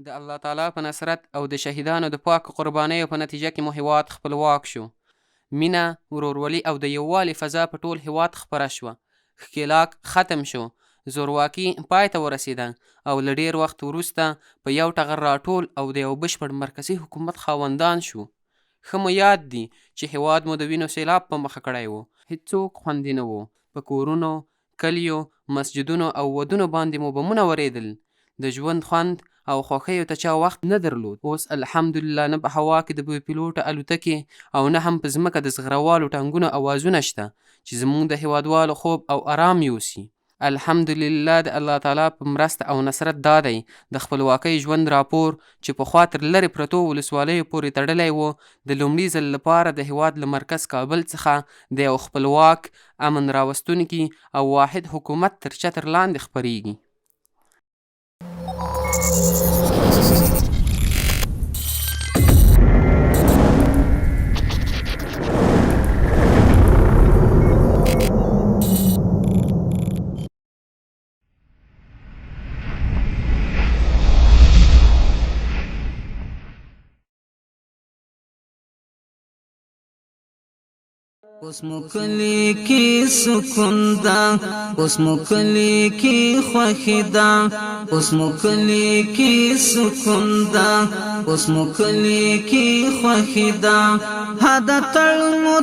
د الله تعالی په نصرت او د شهیدانو د پاکو قربانیو په نتیجه کې مو هیواد خپلواک شو. مینه، ورورولي او د یووالي فضا په ټول هیواد خپره شوه. ښکېلاک ختم شو. زورواکي پای ته ورسېده او له ډېر وخت وروسته په یو ټغر راټول او د یو بشپړ مرکزي حکومت خاوندان شو. ښه مو یاد دي چې هیواد مو د وینو سیلاب په مخه کړی و. هېڅوک خوندي نه و. په کورونو، کلیو، مسجدونو او ودونو باندې مو بمونه ورېدل. د ژوند خوند او خوښیو ته چا وخت نه درلود. اوس الحمدلله نه په هوا کې د بې پیلوټه الوتکې او نه هم په ځمکه د زغروالو ټانګونو اوازونه شته چې زموږ د هیوادوالو خوب او آرام یوسي. الحمدلله د الله تعالی په مرسته او نصرت دا دی د خپلواکۍ ژوند راپور چې پخوا تر لرې پرتو ولسوالیو پورې تړلی و د لومړي ځل لپاره د هیواد له مرکز کابل څخه د یو خپلواک، امن راوستونکي او واحد حکومت تر چتر لاندې خپریږي. اوس مو کلی کې سکون ده، اوس مو کلی کې خوښي ده، اوس مو کلی کې سکون ده، اوس مو کلی کې خوښي ده. هدا تړمو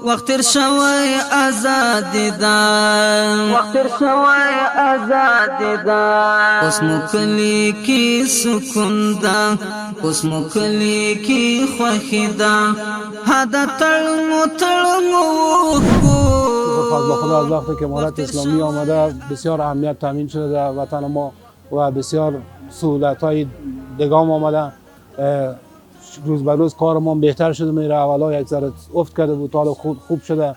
وخت تر شوی آزاد ده، وخت تر شوی آزاد ده. اوس مو کلی کې سکون ده، اوس مو کلی کې خوښي ده. هدا تړمو فضل خدا از وقتی که امارت اسلامی آمده بسیار اهمیت تامین شده در وطن ما و بسیار سهولت‌های دگام آمده. روز به روز کار ما بهتر شده میره. اولا یک ذره افت کرده بود، حالا خوب شده.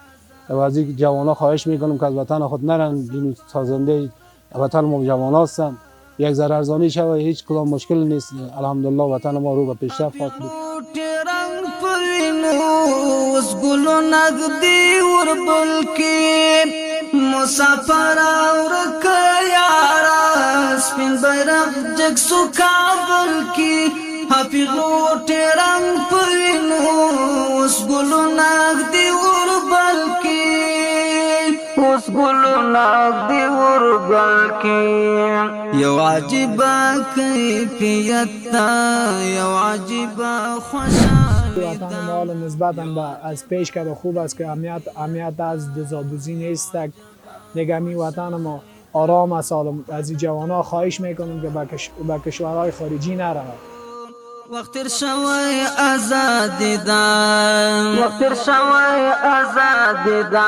و از این جوانا خواهش میکنم که از وطن خود نرن. سازنده وطن ما جوان هستن. یک ذره ارزانی شود، هیچ کدام مشکل نیست. الحمدلله وطن ما رو به پیشرفت خواهد بود. ګلو نغدي وربل کې مسافر اورک یارا سپین بیرغ جگ سو کابل کې حفیظو ټرنګ پرینو اوس ګلو نغدي وربل کې اوس ګلو نغدي وربل کې یو عجیب کیفیت یو عجیب خوشا وطن ما حالا نسبتا از پیش که خوب است که اهمیت از دزادوزی نیست. دیگه می وطن ما آرام است. از این جوانا خواهش میکنم که به کشورهای خارجی نرود. وقت تر شوی آزاد ده، وقت تر شوی آزاد ده.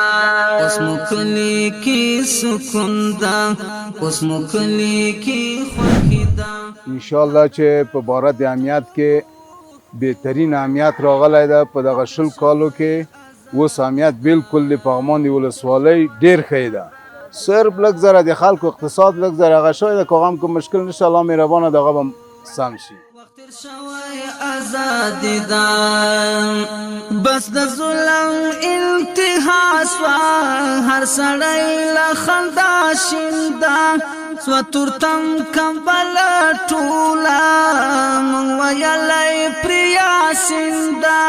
اوس مو کلی کې سکون ده، اوس مو کلی کې خوښي ده. انشاءالله چې په باره د امنیت کې بهترین امنیت راغلی ده. په دغه 20 کالو کې اوس امنیت بالکل د پغمان د ولسوالۍ ډېر ښه ده. صرف لږ ذره د خلکو اقتصاد لږ ذره هغه شوی ده، که هغه هم که مشکل نشته الله مهربانه دغه به سم شي. وقت تر شوی آزاد ده بس د ظلم انتها سوا هر سړی له خندا شینده سوا تورتم کمبل ټوله مونږ ویلی پرې یاسینده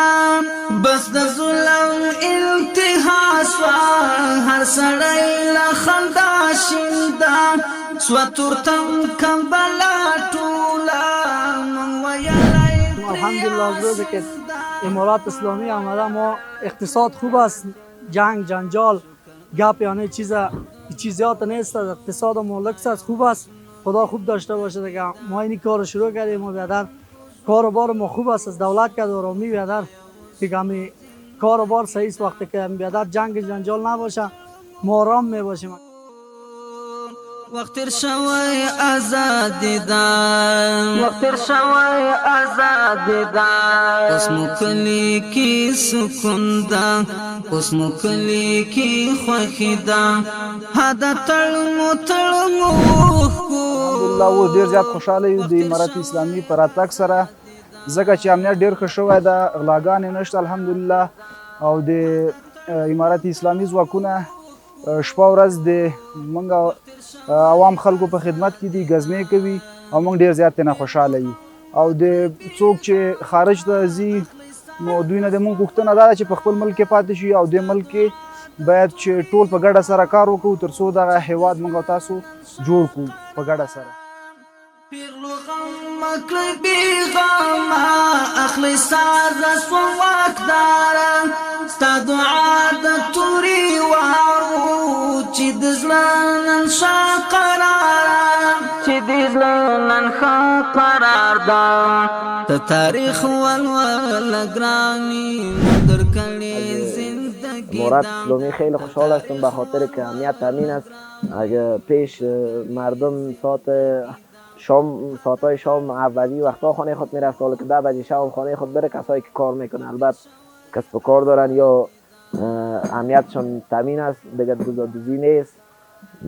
بس د ظلم انتها سوا هر سړی له خندا شینده سوا تورتم کمبل ټوله الحمدلله از روزی که امارات اسلامی آمده ما اقتصاد خوب است. جنگ جنجال گپ یعنی چیزیات نیست. اقتصاد ما لکس است، خوب است. خدا خوب داشته باشه که ما این کار رو شروع کردیم و بعدا کار و بار ما خوب است. از دولت که آرامی بعدا دیگه می کار و بار صحیح است. وقتی که بعدا جنگ جنجال نباشه ما آرام می باشیم. وقت تر شوی آزاد ده، وقت تر شوی آزاد ده. اوس مو کلی کې سکون ده، اوس مو کلی کې خوښي ده. هدا تړمو الحمدلله اوس ډېر زیات خوشحاله یو د امارت اسلامي په راتګ سره، ځکه چې امنیت ډېر ښه شوی ده، غلاګانې نشته الحمدلله. او د امارت اسلامي ځواکونه شپه ورځ د موږ عوام خلکو په خدمت کې دي، ګزمې کوي او موږ ډېر زیات ترې خوشحاله یو. او د څوک چې خارج ته ځي نو دوی نه د موږ غوښتنه دا ده چې په خپل ملک کې پاتې شي او د ملک کې باید چې ټول په ګډه سره کار وکړو تر څو دغه هیواد موږ او تاسو جوړ کړو په ګډه سره. مکړی بیغاما اخلی ساز سو واکدارا ستا دعا د توري وارو چې د زلنن شا قرار چې د زلنن شا قرار دا ته تاریخ ولول گرامی در کلی زندگی مراد اسلامی خیلی خوشحال هستم به خاطر که امنیت تامین است. اگه پیش مردم ساعتهای شام اولی وقتا خانه خود میرفت، حالا که 10 بجه شب خانه خود بره. کسایی که کار میکنه البته کسب و کار دارن یا امنیتشان تامین است، دیگه دوزی نیست.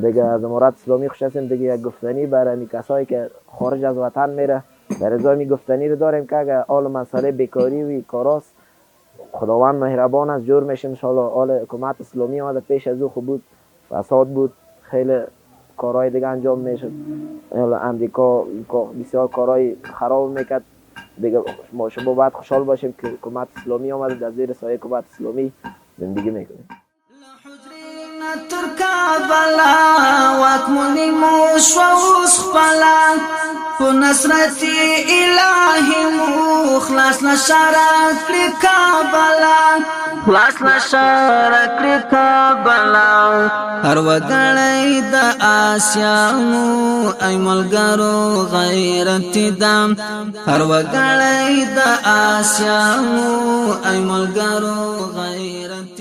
دیگه از امارات اسلامی خوش هستیم. دیگه یک گفتنی برای کسایی که خارج از وطن میره در ازای می گفتنی رو داریم که اگه حال مسئله بیکاری و کاراست خداوند مهربان است جور میشه انشاءالله. حال حکومت اسلامی آمده پیش از او خوب بود، فساد بود، خیلی کارهای دیگه انجام میشد. امریکا بسیار کارهای خراب میکرد. دیگه ما شما باید خوشحال باشیم که حکومت اسلامی آمده، در زیر سایه حکومت اسلامی زندگی میکنیم. ترکابلا واکمنی موشوس خپلا په نصرت الهی مو خلاص نشارت کابلا خلاص نشارت کابلا هر وګړی د آسیا مو ای ملګرو غیرت دام هر وګړی د آسیا مو ای ملګرو غیرت